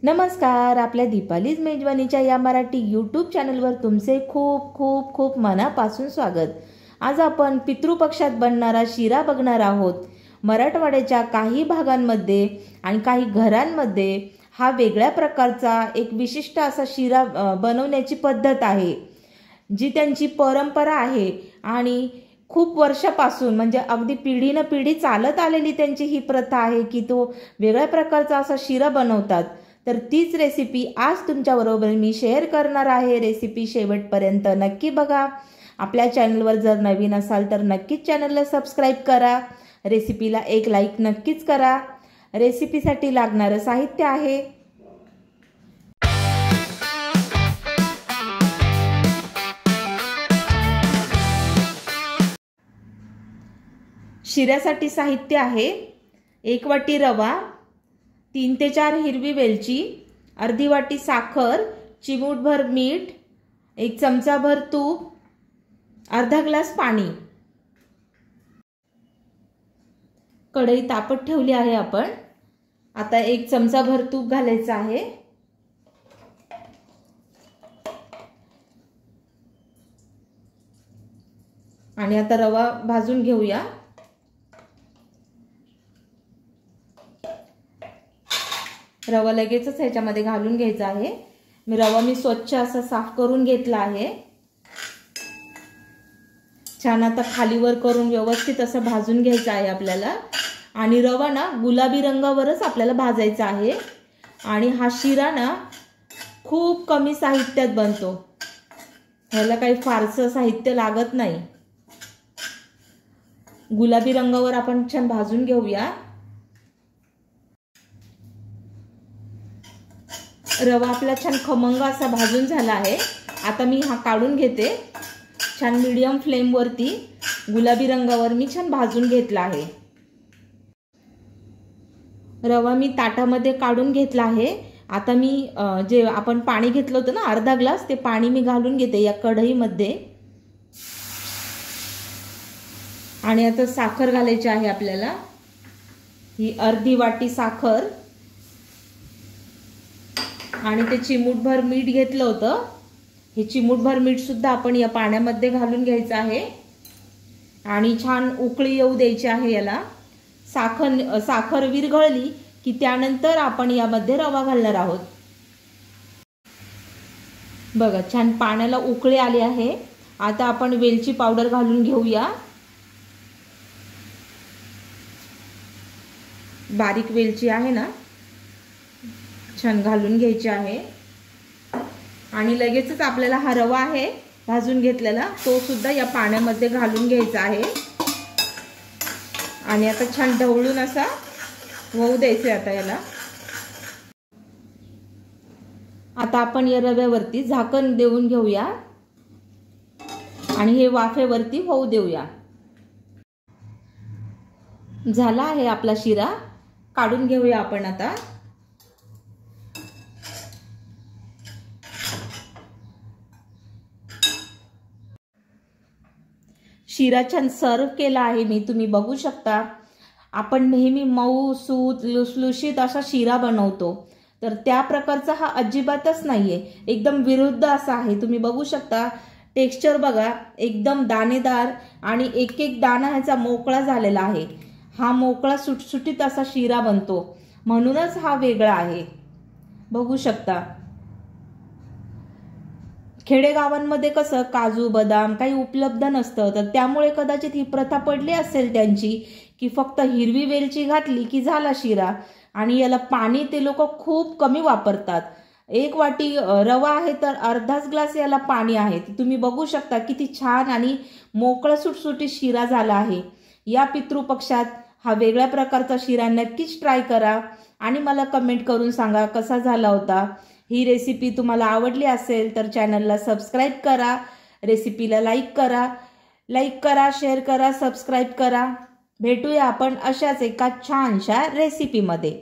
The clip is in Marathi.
नमस्कार, आपल्या दीपालीज मेजवानीच्या या मराठी यूट्यूब चॅनलवर तुमचे खूप खूप खूप मनापासून स्वागत। आज आपण पितृपक्षात बनणारा शिरा बघणार आहोत। मराठवाड्याच्या काही भागांमध्ये आणि काही घरांमध्ये हा वेगळ्या प्रकारचा एक विशिष्ट असा शिरा बनवण्याची पद्धत आहे, जी त्यांची परंपरा आहे आणि खूप वर्षापासून म्हणजे अगदी पिढीने पिढी चालत आलेली त्यांची ही प्रथा आहे की तो वेगळ्या प्रकारचा असा शिरा बनवतात। तर तीच रेसिपी आज तुमच्याबरोबर मी शेअर करणार आहे। रेसिपी शेवटपर्यंत नक्की बघा। आपल्या चॅनलवर जर नवीन असाल तर नक्कीच चॅनलला सबस्क्राइब करा। रेसिपीला एक लाईक नक्कीच करा। रेसिपीसाठी लागणारे साहित्य आहे शिऱ्यासाठी साहित्य आहे 1 वाटी रवा, 3 ते 4 हिरवी वेलची, अर्धी वाटी साखर, चिमूटभर मीठ, 1 चमचाभर तूप, अर्धा ग्लास पाणी। कढई तापत ठेवली आहे आपण। आता 1 चमचाभर तूप घालायचं आहे। आणि आता रवा भाजून घेऊया। रवा लगेचच ह्याच्यामध्ये घालून घ्यायचा आहे। रवा मी स्वच्छ असा साफ करून घेतला आहे। छान आता खालीवर करून व्यवस्थित असं भाजून घ्यायचं आहे आपल्याला। आणि रवा ना गुलाबी रंगावरच आपल्याला भाजायचा आहे। आणि हा शिरा ना खूप कमी साहित्यात बनतो, ह्याला काही फारसं साहित्य लागत नाही। गुलाबी रंगावर आपण छान भाजून घेऊया। रवा आपला छान खमंग असा भाजून झाला आहे। आता मी हा काढून घेते। छान मीडियम फ्लेम वरती गुलाबी रंगावर मी छान भाजून घेतला आहे। रवा मी ताटामध्ये काढून घेतला आहे। आता मी जे आपण पाणी घेतलं होतं ना अर्धा ग्लास, ते पाणी मी घालून घेते या कढईमध्ये। आणि आता साखर घालायची आहे आपल्याला। ही अर्धी वाटी साखर आणि ते चिमूटभर मीठ घेतलं होतं, हे चिमूटभर मीठ सुद्धा आपण या पाण्यामध्ये घालून घ्यायचं आहे। आणि छान उकळी येऊ द्यायची आहे याला। साखर विरघळली की त्यानंतर आपण यामध्ये रवा घालणार आहोत। बघा छान पाण्याला उकळी आली आहे। आता आपण वेलची पावडर घालून घेऊया। बारीक वेलची आहे ना, छान घालून घ्यायची आहे। आणि लगेचच आपल्याला हा रवा आहे भाजून घेतलेला, तो सुद्धा या पाण्यामध्ये घालून घ्यायचा आहे। आणि आता छान ढवळून असा होऊ द्यायचे आता याला। आता आपण या रव्यावरती झाकण देऊन घेऊया आणि हे वाफेवरती होऊ देऊया। झाला आहे आपला शिरा, काढून घेऊया आपण आता। शिरा छान सर्व केला आहे मी, तुम्ही बघू शकता। आपण नेहमी मऊ सूत लुसलुशीत असा शिरा बनवतो, तर त्या प्रकारचा हा अजिबातच नाहीये, एकदम विरुद्ध असा आहे। तुम्ही बघू शकता टेक्स्चर बघा, एकदम दाणेदार आणि एक एक दाणा ह्याचा मोकळा झालेला आहे। हा मोकळा सुटसुटीत असा शिरा बनतो, म्हणूनच हा वेगळा आहे। बघू शकता खेडेगावांमध्ये कसं काजू बदाम काही उपलब्ध नसतं, तर त्यामुळे कदाचित ही प्रथा पडली असेल त्यांची की फक्त हिरवी वेलची घातली की झाला शिरा। आणि याला पाणी ते लोक खूप कमी वापरतात। 1 वाटी रवा आहे तर अर्धाच ग्लास याला पाणी आहे। तुम्ही बघू शकता किती छान आणि मोकळा सुटसुटीत शिरा झाला आहे। या पितृपक्षात हा वेगळ्या प्रकारचा शिरा नक्कीच ट्राय करा आणि मला कमेंट करून सांगा कसा झाला होता। ही रेसिपी तुम्हाला आवडली असेल तर चॅनलला सबस्क्राइब करा, रेसिपीला लाईक करा, शेअर करा, सबस्क्राइब करा। भेटूया आपण अशाच एका छानशा रेसिपीमध्ये।